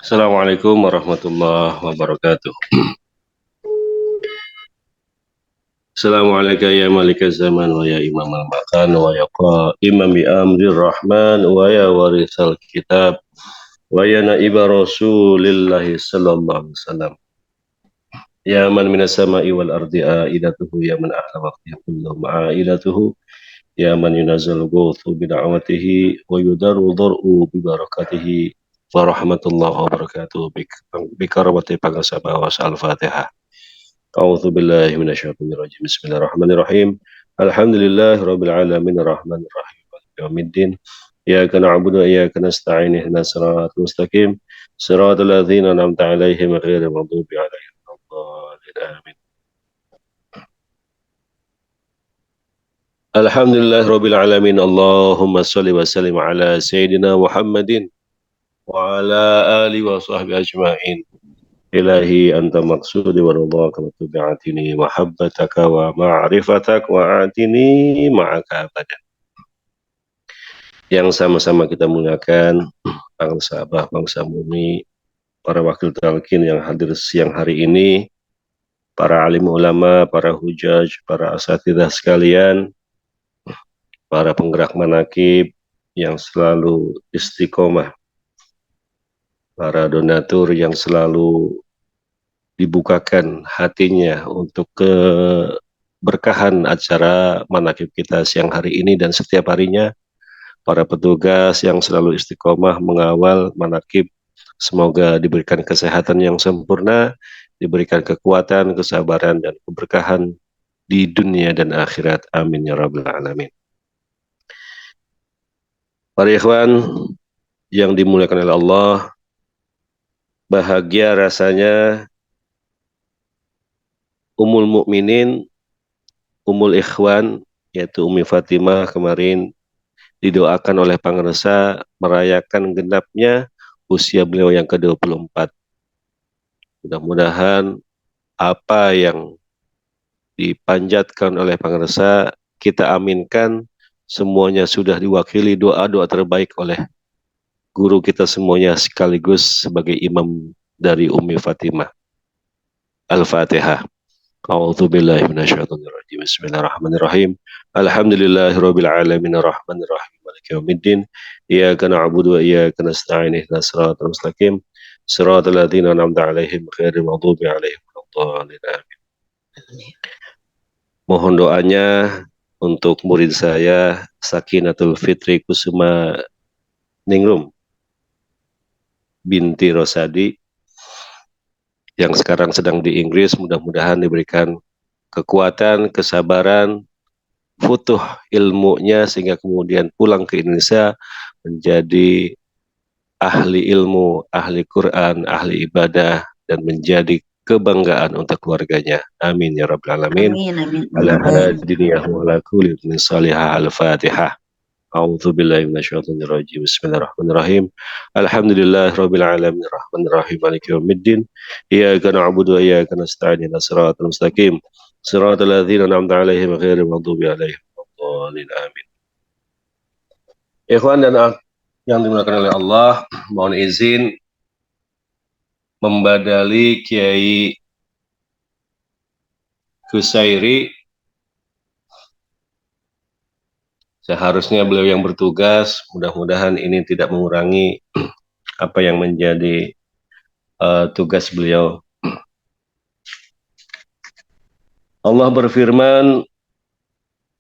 Assalamualaikum warahmatullahi wabarakatuh. Assalamualaikum ya malikaz zaman wa ya imam al-makan wa ya qaiman bi amri rahman wa ya warisal kitab wa ya naiba rasulillahi sallallahu alaihi wasallam. Ya man minas sama'i wal ardi aidatuhu ya man ahla waqtihi kullu ma'aidatuhu ya man yunazzal ghuthu bi da'watihi wa yudaru dhar'u bi barakatihi wa rahmatullahi wa barakatuh bi karamati pangasaba wa al-fatihah. أعوذ بالله من الشيطان الرجيم بسم الله الرحمن الرحيم الحمد لله رب العالمين الرحمن الرحيم مالك يوم الدين إياك نعبد وإياك نستعين اهدنا الصراط المستقيم صراط الذين أنعمت عليهم غير المغضوب عليهم ولا الضالين آمين الحمد لله رب العالمين اللهم صل وسلم على سيدنا محمد وعلى آله وصحبه أجمعين إلهي أنت مقصودي ورضاك وتبعتني محبتك ومعرفتك وأعتني معك أبدا. Yang sama-sama kita muliakan bangsa Abah, bangsa Bumi, para wakil talqin yang hadir siang hari ini, para alim ulama, para hujaj, para asatidzah sekalian, para penggerak manaqib yang selalu istiqomah, para donatur yang selalu dibukakan hatinya untuk keberkahan acara manaqib kita siang hari ini dan setiap harinya, para petugas yang selalu istiqomah mengawal manaqib, semoga diberikan kesehatan yang sempurna, diberikan kekuatan, kesabaran, dan keberkahan di dunia dan akhirat. Amin ya rabbal alamin. Para ikhwan yang dimuliakan oleh Allah, bahagia rasanya Ummul Mukminin, Ummul Ikhwan, yaitu Umi Fatimah kemarin didoakan oleh Pangresa merayakan genapnya usia beliau yang ke-24. Mudah-mudahan apa yang dipanjatkan oleh Pangresa kita aminkan, semuanya sudah diwakili doa-doa terbaik oleh guru kita semuanya sekaligus sebagai imam dari Umi Fatimah. Al-Fatihah. A'udzu billahi minasyaitonir rajim. Bismillahirrahmanirrahim. Alhamdulillahirabbil alamin arrahmanir rahim maliki yaumiddin. Iyyaka na'budu wa iyyaka nasta'in ihdinas siratal mustaqim. Siratal ladzina an'amta 'alaihim ghairil maghdubi 'alaihim waladdallin. Amin. Mohon doanya untuk murid saya Sakinatul Fitri Kusuma Ningrum binti Rosadi yang sekarang sedang di Inggris, mudah-mudahan diberikan kekuatan, kesabaran, futuh ilmunya sehingga kemudian pulang ke Indonesia menjadi ahli ilmu, ahli Quran, ahli ibadah, dan menjadi kebanggaan untuk keluarganya. Amin ya rabbal alamin. Amin, amin, Ala amin. hadiniya wa ala kulli min salihah al-fatihah. A'udzu billahi minasyaitonir rajim. Bismillahirrahmanirrahim. Alhamdulillahirabbil alamin arrahmanir rahim maliki yaumiddin. Iyyaka na'budu wa iyyaka nasta'in ihdinas siratal mustaqim. Siratal ladzina an'amta 'alaihim ghairil maghdubi 'alaihim waladdallin. Amin. Ikhwan dan yang dimuliakan oleh Allah, mohon izin membadali Kiai Kusairi. Seharusnya beliau yang bertugas, mudah-mudahan ini tidak mengurangi apa yang menjadi tugas beliau. Allah berfirman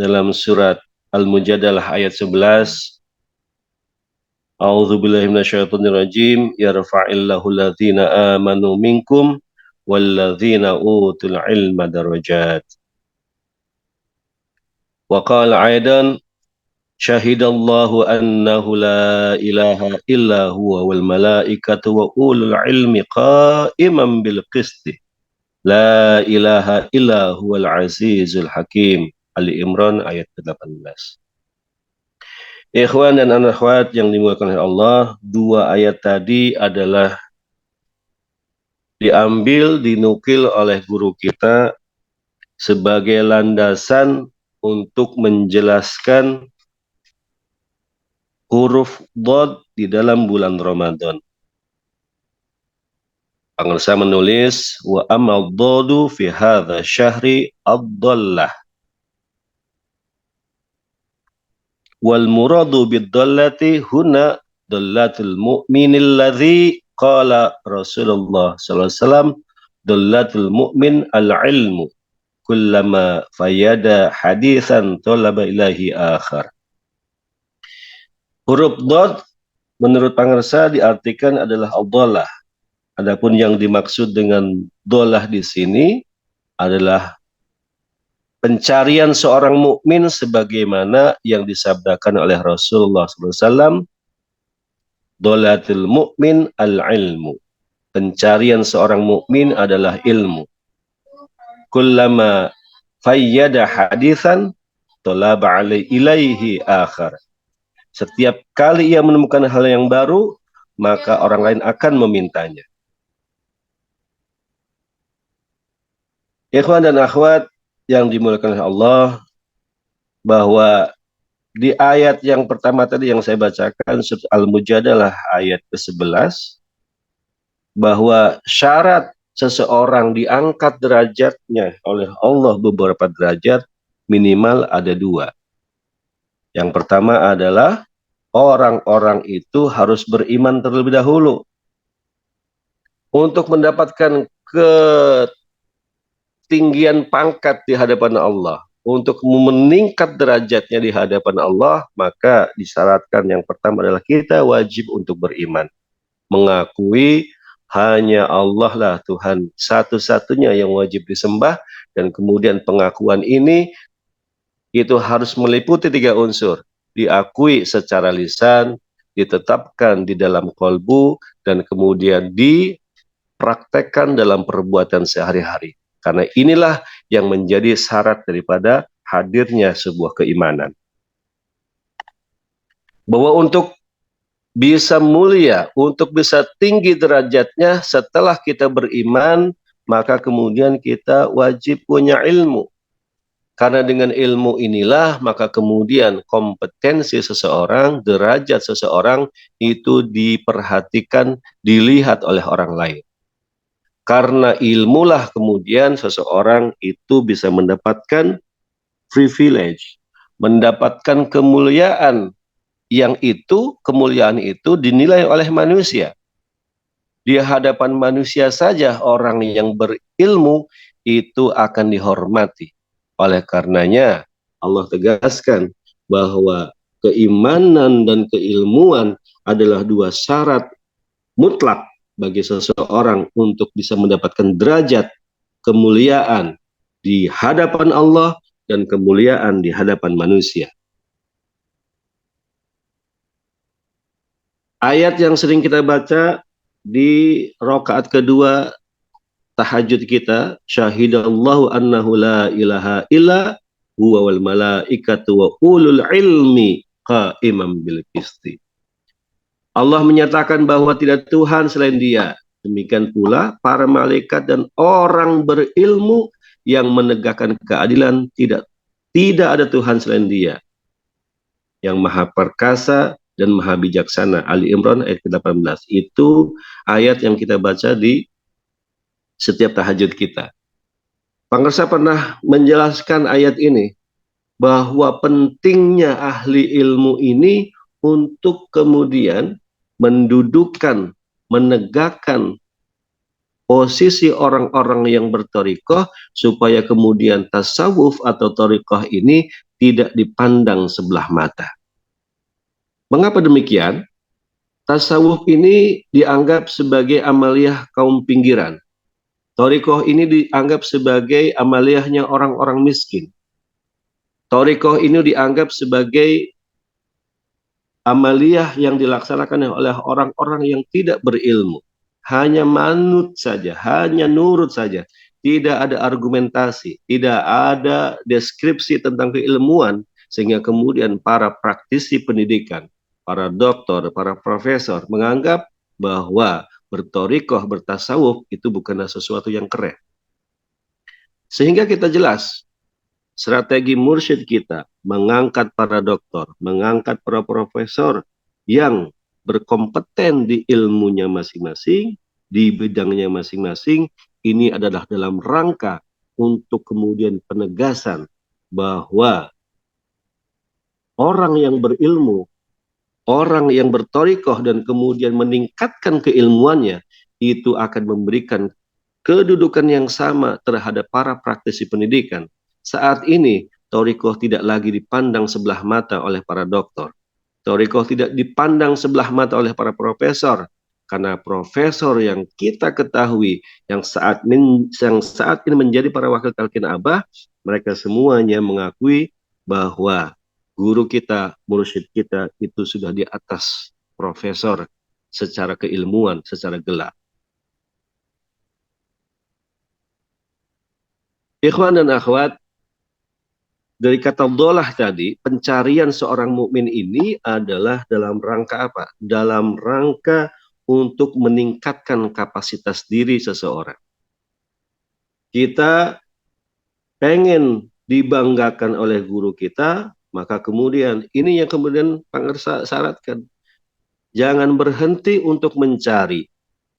dalam surat Al-Mujadalah ayat 11, A'udzu billahi minasyaitonir rajim, yarfa'illahu alladzina amanu minkum walladzina utul ilma darajat. Wa qala aidan syahidallahu annahu la ilaha illa huwa wal malaikatu wa ulul ilmi qa'iman bil qisti. La ilaha illa huwal azizul hakim. Ali Imran ayat ke-18. Ikhwan dan akhwat yang dimuliakan oleh Allah, dua ayat tadi adalah diambil, dinukil oleh guru kita sebagai landasan untuk menjelaskan huruf Dhad di dalam bulan Ramadan. Pengarsa menulis wa amal dhadu fi hadha syahri ad-dhallah wal muradu bid-dhallati huna dhallatul mu'minil ladzi qala Rasulullah sallallahu alaihi wasallam dhallatul mu'min al-ilmu kullama fayada hadithan talaba ilahi akhar. Huruf dhad menurut pengarsa diartikan adalah ad-dhallah. Adapun yang dimaksud dengan dhalah di sini adalah pencarian seorang mukmin sebagaimana yang disabdakan oleh Rasulullah SAW, dhalatul mu'min al-ilmu. Pencarian seorang mukmin adalah ilmu. Kullama fayyada hadithan talaba ilaihi akhar. Setiap kali ia menemukan hal yang baru, maka orang lain akan memintanya. Ikhwan dan akhwat yang dimuliakan oleh Allah, bahwa di ayat yang pertama tadi yang saya bacakan, surat Al-Mujadalah ayat ke-11, bahwa syarat seseorang diangkat derajatnya oleh Allah beberapa derajat, minimal ada dua. Yang pertama adalah orang-orang itu harus beriman terlebih dahulu. Untuk mendapatkan ketinggian pangkat di hadapan Allah, untuk meningkat derajatnya di hadapan Allah, maka disyaratkan yang pertama adalah kita wajib untuk beriman. Mengakui hanya Allah lah Tuhan satu-satunya yang wajib disembah, dan kemudian pengakuan ini itu harus meliputi tiga unsur. Diakui secara lisan, ditetapkan di dalam kolbu, dan kemudian dipraktekkan dalam perbuatan sehari-hari. Karena inilah yang menjadi syarat daripada hadirnya sebuah keimanan. Bahwa untuk bisa mulia, untuk bisa tinggi derajatnya setelah kita beriman, maka kemudian kita wajib punya ilmu. Karena dengan ilmu inilah maka kemudian kompetensi seseorang, derajat seseorang itu diperhatikan, dilihat oleh orang lain. Karena ilmulah kemudian seseorang itu bisa mendapatkan privilege, mendapatkan kemuliaan, yang itu, kemuliaan itu dinilai oleh manusia. Di hadapan manusia saja orang yang berilmu itu akan dihormati. Oleh karenanya Allah tegaskan bahwa keimanan dan keilmuan adalah dua syarat mutlak bagi seseorang untuk bisa mendapatkan derajat kemuliaan di hadapan Allah dan kemuliaan di hadapan manusia. Ayat yang sering kita baca di rakaat kedua tahajud kita, syahidallahu annahu la ilaha illa huwa wal malaikatu wa ulul ilmi qaiman bil qisti. Allah menyatakan bahwa tidak Tuhan selain Dia. Demikian pula para malaikat dan orang berilmu yang menegakkan keadilan, tidak ada Tuhan selain Dia, yang maha perkasa dan maha bijaksana. Ali Imran ayat ke-18. Itu ayat yang kita baca di setiap tahajud kita. Pengarsa pernah menjelaskan ayat ini, bahwa pentingnya ahli ilmu ini untuk kemudian mendudukkan, menegakkan posisi orang-orang yang berthariqah, supaya kemudian tasawuf atau thariqah ini tidak dipandang sebelah mata. Mengapa demikian? Tasawuf ini dianggap sebagai amaliyah kaum pinggiran. Thariqah ini dianggap sebagai amaliyahnya orang-orang miskin. Thariqah ini dianggap sebagai amaliyah yang dilaksanakan oleh orang-orang yang tidak berilmu. Hanya manut saja, hanya nurut saja. Tidak ada argumentasi, tidak ada deskripsi tentang keilmuan, sehingga kemudian para praktisi pendidikan, para doktor, para profesor menganggap bahwa berthariqah, bertasawuf itu bukanlah sesuatu yang keren. Sehingga kita jelas, strategi mursyid kita mengangkat para doktor, mengangkat para profesor yang berkompeten di ilmunya masing-masing, di bidangnya masing-masing. Ini adalah dalam rangka untuk kemudian penegasan bahwa orang yang berilmu, orang yang bertorikoh dan kemudian meningkatkan keilmuannya, itu akan memberikan kedudukan yang sama terhadap para praktisi pendidikan. Saat ini, torikoh tidak lagi dipandang sebelah mata oleh para dokter. Torikoh tidak dipandang sebelah mata oleh para profesor. Karena profesor yang kita ketahui, yang saat ini menjadi para wakil talqin abah, mereka semuanya mengakui bahwa guru kita, mursyid kita itu sudah di atas profesor secara keilmuan, secara gelar. Ikhwan dan akhwat, dari kata dolah tadi, pencarian seorang mukmin ini adalah dalam rangka apa? Dalam rangka untuk meningkatkan kapasitas diri seseorang. Kita pengen dibanggakan oleh guru kita, maka kemudian ini yang kemudian Pangersa syaratkan. Jangan berhenti untuk mencari.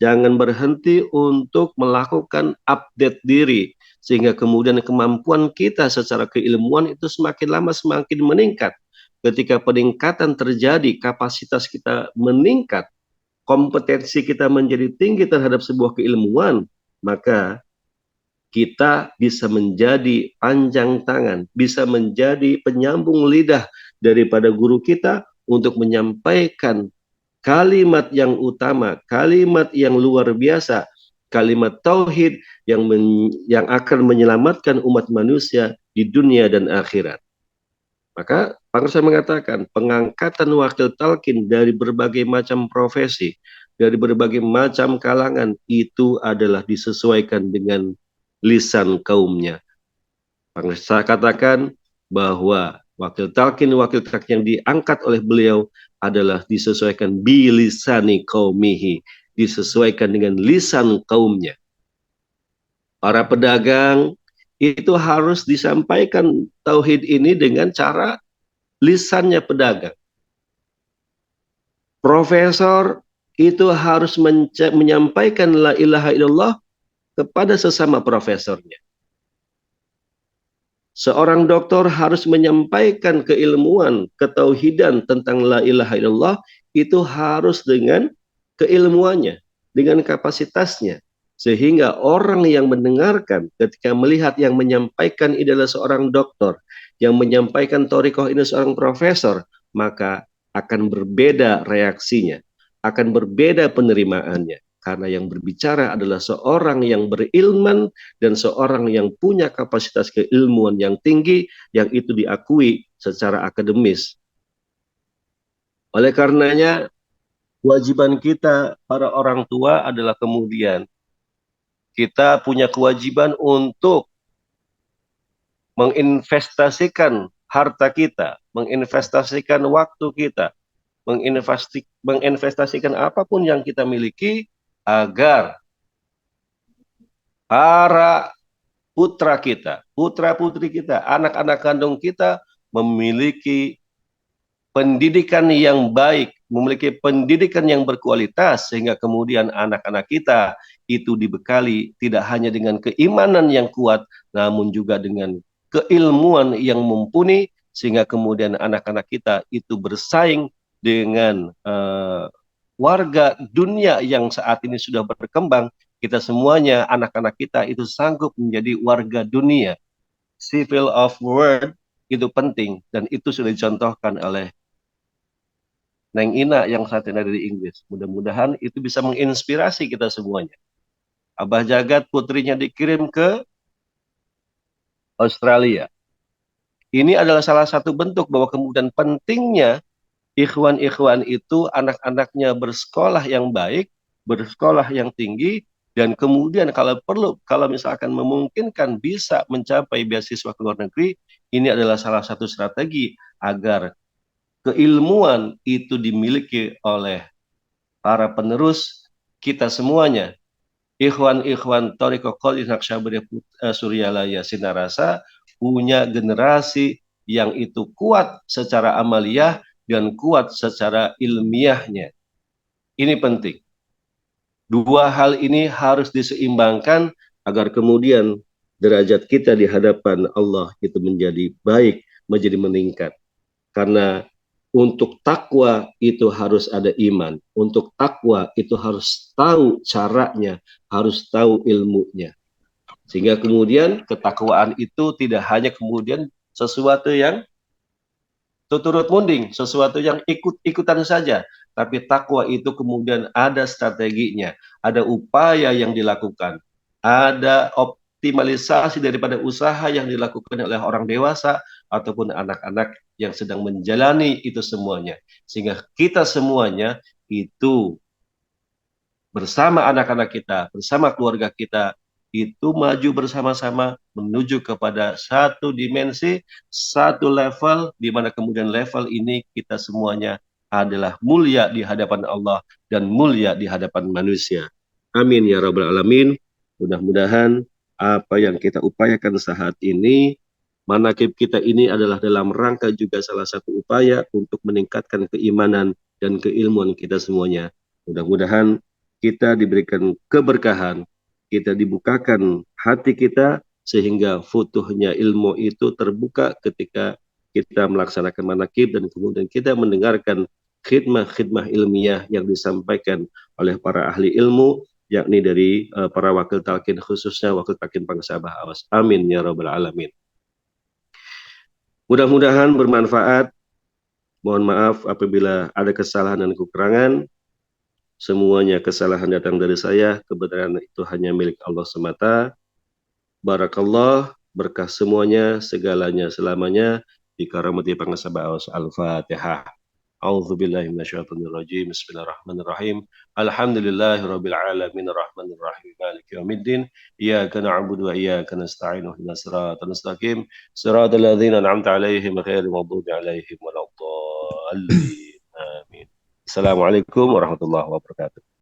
Jangan berhenti untuk melakukan update diri. Sehingga kemudian kemampuan kita secara keilmuan itu semakin lama semakin meningkat. Ketika peningkatan terjadi, kapasitas kita meningkat, kompetensi kita menjadi tinggi terhadap sebuah keilmuan, maka kita bisa menjadi panjang tangan, bisa menjadi penyambung lidah daripada guru kita untuk menyampaikan kalimat yang utama, kalimat yang luar biasa, kalimat tauhid yang akan menyelamatkan umat manusia di dunia dan akhirat. Maka Pangersa mengatakan pengangkatan wakil talqin dari berbagai macam profesi, dari berbagai macam kalangan itu adalah disesuaikan dengan lisan kaumnya. Pangersa katakan bahwa wakil talqin yang diangkat oleh beliau adalah disesuaikan bilisani kaumihi, disesuaikan dengan lisan kaumnya. Para pedagang itu harus disampaikan tauhid ini dengan cara lisannya pedagang. Profesor itu harus menyampaikan la ilaha illallah kepada sesama profesornya. Seorang dokter harus menyampaikan keilmuan, ketauhidan tentang la ilaha illallah itu harus dengan keilmuannya, dengan kapasitasnya. Sehingga orang yang mendengarkan ketika melihat yang menyampaikan ini adalah seorang dokter, yang menyampaikan thoriqoh ini seorang profesor, maka akan berbeda reaksinya, akan berbeda penerimaannya. Karena yang berbicara adalah seorang yang berilman dan seorang yang punya kapasitas keilmuan yang tinggi, yang itu diakui secara akademis. Oleh karenanya, kewajiban kita para orang tua adalah kemudian kita punya kewajiban untuk menginvestasikan harta kita, menginvestasikan waktu kita, menginvestasikan apapun yang kita miliki agar para putra kita, putra-putri kita, anak-anak kandung kita memiliki pendidikan yang baik, memiliki pendidikan yang berkualitas, sehingga kemudian anak-anak kita itu dibekali tidak hanya dengan keimanan yang kuat, namun juga dengan keilmuan yang mumpuni, sehingga kemudian anak-anak kita itu bersaing dengan warga dunia yang saat ini sudah berkembang. Kita semuanya, anak-anak kita itu sanggup menjadi warga dunia. Civil of world itu penting, dan itu sudah dicontohkan oleh Neng Ina yang saat ini ada di Inggris. Mudah-mudahan itu bisa menginspirasi kita semuanya. Abah Jagat putrinya dikirim ke Australia. Ini adalah salah satu bentuk bahwa kemudian pentingnya ikhwan-ikhwan itu anak-anaknya bersekolah yang baik, bersekolah yang tinggi, dan kemudian kalau perlu, kalau misalkan memungkinkan bisa mencapai beasiswa ke luar negeri, ini adalah salah satu strategi agar keilmuan itu dimiliki oleh para penerus kita semuanya. Ikhwan-ikhwan Thariqah Qadir Naqsyabandiyah Suryalaya Sinarasa punya generasi yang itu kuat secara amaliyah dan kuat secara ilmiahnya. Ini penting. Dua hal ini harus diseimbangkan agar kemudian derajat kita di hadapan Allah itu menjadi baik, menjadi meningkat. Karena untuk takwa itu harus ada iman. Untuk takwa itu harus tahu caranya, harus tahu ilmunya. Sehingga kemudian ketakwaan itu tidak hanya kemudian sesuatu yang turut munding, sesuatu yang ikut-ikutan saja. Tapi takwa itu kemudian ada strateginya, ada upaya yang dilakukan, ada optimalisasi daripada usaha yang dilakukan oleh orang dewasa ataupun anak-anak yang sedang menjalani itu semuanya. Sehingga kita semuanya itu bersama anak-anak kita, bersama keluarga kita, itu maju bersama-sama menuju kepada satu dimensi, satu level, di mana kemudian level ini kita semuanya adalah mulia di hadapan Allah dan mulia di hadapan manusia. Amin ya rabbal alamin. Mudah-mudahan apa yang kita upayakan saat ini, manakib kita ini adalah dalam rangka juga salah satu upaya untuk meningkatkan keimanan dan keilmuan kita semuanya. Mudah-mudahan kita diberikan keberkahan, kita dibukakan hati kita sehingga futuhnya ilmu itu terbuka ketika kita melaksanakan manakib dan kemudian kita mendengarkan khidmah-khidmah ilmiah yang disampaikan oleh para ahli ilmu yakni dari para wakil talqin khususnya wakil talqin Pangsabah Awas. Amin ya rabbal alamin. Mudah-mudahan bermanfaat. Mohon maaf apabila ada kesalahan dan kekurangan. Semuanya kesalahan datang dari saya, kebenaran itu hanya milik Allah semata. Barakallah, berkah semuanya, segalanya, selamanya. Bikaramati pangasabah al-Fatihah. A'udzu billahi minasyaitonir rajim. Bismillahirrahmanirrahim. Alhamdulillahirabbil alamin arrahmanir rahim maliki yaumiddin. Iyyaka na'budu wa iyyaka nasta'in ihdinas siratal mustaqim. Siratal ladzina an'amta 'alaihim ghairil maghdubi 'alaihim waladdallin. Amin. Assalamualaikum warahmatullahi wabarakatuh.